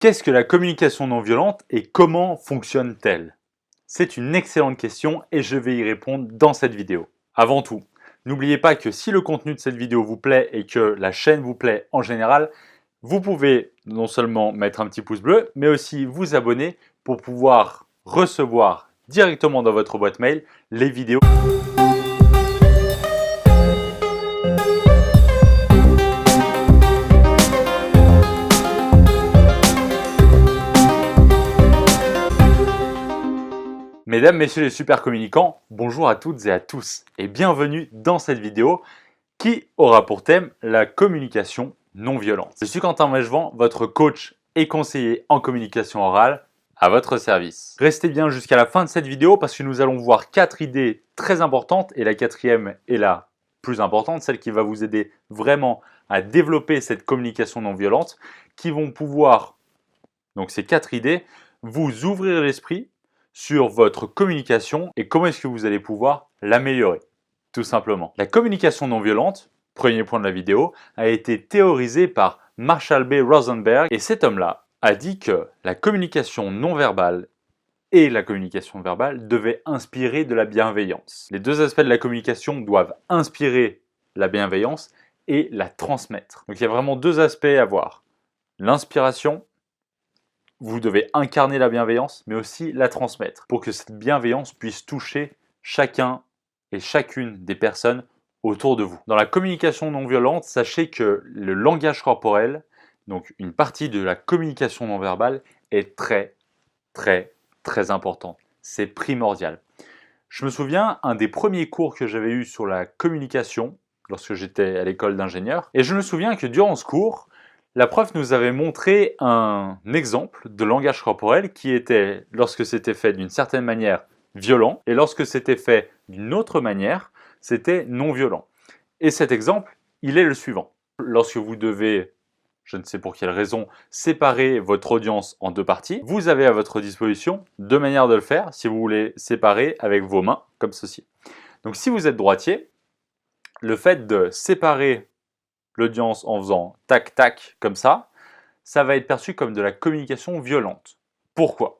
Qu'est-ce que la communication non violente et comment fonctionne-t-elle? C'est une excellente question et je vais y répondre dans cette vidéo. Avant tout, n'oubliez pas que si le contenu de cette vidéo vous plaît et que la chaîne vous plaît en général, vous pouvez non seulement mettre un petit pouce bleu, mais aussi vous abonner pour pouvoir recevoir directement dans votre boîte mail les vidéos. Mesdames, messieurs les super communicants, bonjour à toutes et à tous et bienvenue dans cette vidéo qui aura pour thème la communication non violente. Je suis Quentin Mechevant, votre coach et conseiller en communication orale à votre service. Restez bien jusqu'à la fin de cette vidéo parce que nous allons voir 4 idées très importantes et la quatrième est la plus importante, celle qui va vous aider vraiment à développer cette communication non violente qui vont pouvoir, donc ces 4 idées, vous ouvrir l'esprit sur votre communication et comment est-ce que vous allez pouvoir l'améliorer, tout simplement. La communication non violente, premier point de la vidéo, a été théorisée par Marshall B. Rosenberg et cet homme-là a dit que la communication non verbale et la communication verbale devaient inspirer de la bienveillance. Les deux aspects de la communication doivent inspirer la bienveillance et la transmettre. Donc il y a vraiment deux aspects à voir. L'inspiration, vous devez incarner la bienveillance, mais aussi la transmettre pour que cette bienveillance puisse toucher chacun et chacune des personnes autour de vous. Dans la communication non violente, sachez que le langage corporel, donc une partie de la communication non verbale, est très important. C'est primordial. Je me souviens, un des premiers cours que j'avais eu sur la communication, lorsque j'étais à l'école d'ingénieur, et je me souviens que durant ce cours, la prof nous avait montré un exemple de langage corporel qui était, lorsque c'était fait d'une certaine manière, violent, et lorsque c'était fait d'une autre manière, c'était non violent. Et cet exemple, il est le suivant. Lorsque vous devez, je ne sais pour quelle raison, séparer votre audience en deux parties, vous avez à votre disposition deux manières de le faire si vous voulez séparer avec vos mains, comme ceci. Donc si vous êtes droitier, le fait de séparer l'audience en faisant tac tac comme ça va être perçu comme de la communication violente. Pourquoi?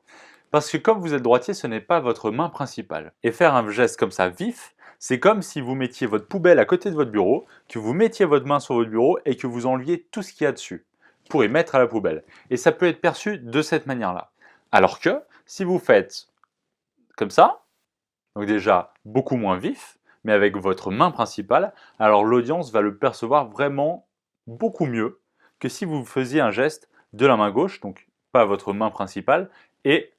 Parce que comme vous êtes droitier, ce n'est pas votre main principale. Et faire un geste comme ça vif, c'est comme si vous mettiez votre poubelle à côté de votre bureau, que vous mettiez votre main sur votre bureau et que vous enleviez tout ce qu'il y a dessus pour y mettre à la poubelle. Et ça peut être perçu de cette manière-là. Alors que si vous faites comme ça, donc déjà beaucoup moins vif, mais avec votre main principale, alors l'audience va le percevoir vraiment beaucoup mieux que si vous faisiez un geste de la main gauche, donc pas votre main principale, et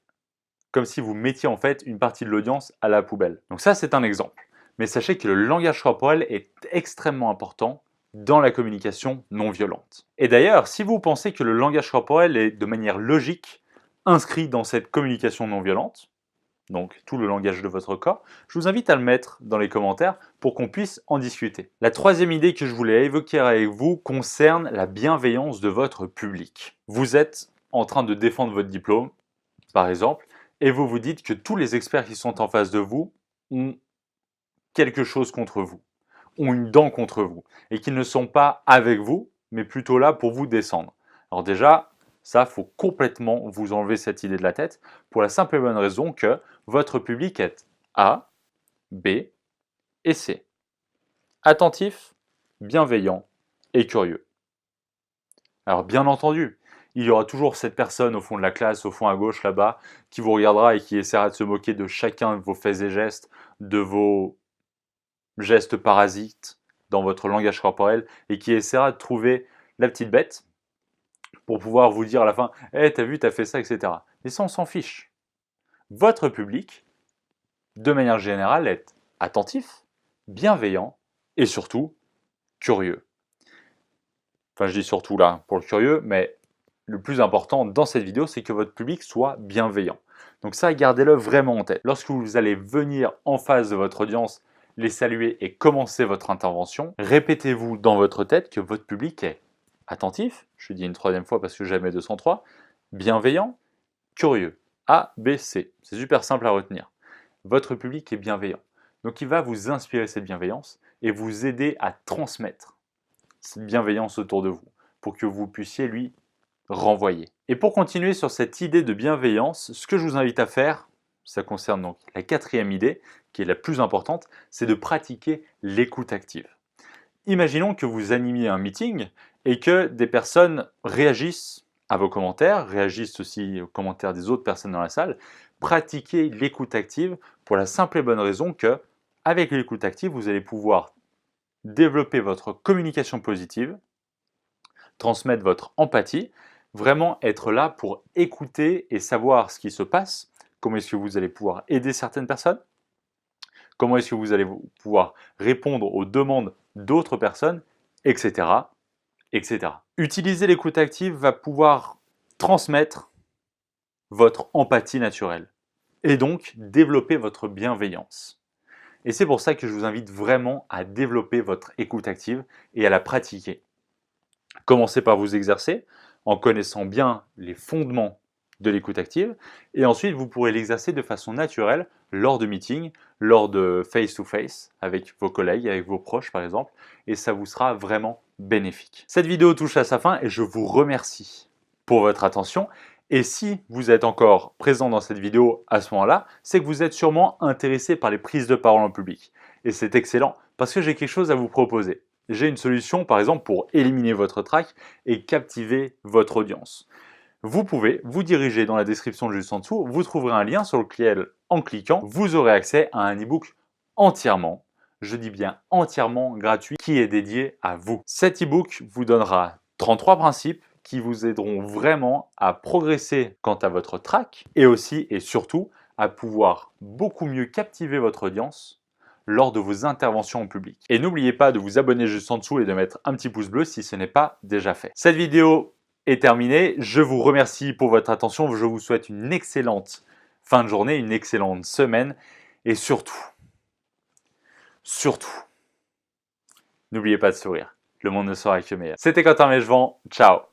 comme si vous mettiez en fait une partie de l'audience à la poubelle. Donc ça, c'est un exemple. Mais sachez que le langage corporel est extrêmement important dans la communication non violente. Et d'ailleurs, si vous pensez que le langage corporel est de manière logique inscrit dans cette communication non violente, donc tout le langage de votre corps, je vous invite à le mettre dans les commentaires pour qu'on puisse en discuter. La troisième idée que je voulais évoquer avec vous concerne la bienveillance de votre public. Vous êtes en train de défendre votre diplôme, par exemple, et vous vous dites que tous les experts qui sont en face de vous ont quelque chose contre vous, ont une dent contre vous, et qu'ils ne sont pas avec vous, mais plutôt là pour vous descendre. Alors déjà, ça, il faut complètement vous enlever cette idée de la tête pour la simple et bonne raison que votre public est A, B et C. Attentif, bienveillant et curieux. Alors bien entendu, il y aura toujours cette personne au fond de la classe, au fond à gauche là-bas, qui vous regardera et qui essaiera de se moquer de chacun de vos faits et gestes, de vos gestes parasites dans votre langage corporel et qui essaiera de trouver la petite bête pour pouvoir vous dire à la fin « Hey, t'as vu, t'as fait ça, etc. » Mais ça, on s'en fiche. Votre public, de manière générale, est attentif, bienveillant et surtout curieux. Enfin, je dis surtout là pour le curieux, mais le plus important dans cette vidéo, c'est que votre public soit bienveillant. Donc ça, gardez-le vraiment en tête. Lorsque vous allez venir en face de votre audience, les saluer et commencer votre intervention, répétez-vous dans votre tête que votre public est attentif, je dis une troisième fois parce que j'aime 203, bienveillant, curieux. A, B, C. C'est super simple à retenir. Votre public est bienveillant. Donc il va vous inspirer cette bienveillance et vous aider à transmettre cette bienveillance autour de vous pour que vous puissiez lui renvoyer. Et pour continuer sur cette idée de bienveillance, ce que je vous invite à faire, ça concerne donc la 4e idée, qui est la plus importante, c'est de pratiquer l'écoute active. Imaginons que vous animiez un meeting et que des personnes réagissent à vos commentaires, réagissent aussi aux commentaires des autres personnes dans la salle. Pratiquez l'écoute active pour la simple et bonne raison que, avec l'écoute active, vous allez pouvoir développer votre communication positive, transmettre votre empathie, vraiment être là pour écouter et savoir ce qui se passe, comment est-ce que vous allez pouvoir aider certaines personnes, comment est-ce que vous allez pouvoir répondre aux demandes d'autres personnes, etc., etc. Utiliser l'écoute active va pouvoir transmettre votre empathie naturelle et donc développer votre bienveillance. Et c'est pour ça que je vous invite vraiment à développer votre écoute active et à la pratiquer. Commencez par vous exercer en connaissant bien les fondements de l'écoute active et ensuite vous pourrez l'exercer de façon naturelle lors de meetings, lors de face-to-face avec vos collègues, avec vos proches par exemple, et ça vous sera vraiment bénéfique. Cette vidéo touche à sa fin et je vous remercie pour votre attention. Et si vous êtes encore présent dans cette vidéo à ce moment-là, c'est que vous êtes sûrement intéressé par les prises de parole en public. Et c'est excellent parce que j'ai quelque chose à vous proposer. J'ai une solution par exemple pour éliminer votre trac et captiver votre audience. Vous pouvez vous diriger dans la description juste en dessous, vous trouverez un lien sur lequel en cliquant, vous aurez accès à un e-book entièrement, je dis bien entièrement gratuit, qui est dédié à vous. Cet e-book vous donnera 33 principes qui vous aideront vraiment à progresser quant à votre trac et aussi et surtout à pouvoir beaucoup mieux captiver votre audience lors de vos interventions en public. Et n'oubliez pas de vous abonner juste en dessous et de mettre un petit pouce bleu si ce n'est pas déjà fait. Cette vidéo est terminée. Je vous remercie pour votre attention. Je vous souhaite une excellente fin de journée, une excellente semaine et surtout, n'oubliez pas de sourire. Le monde ne sera que meilleur. C'était Quentin Mégevant. Ciao.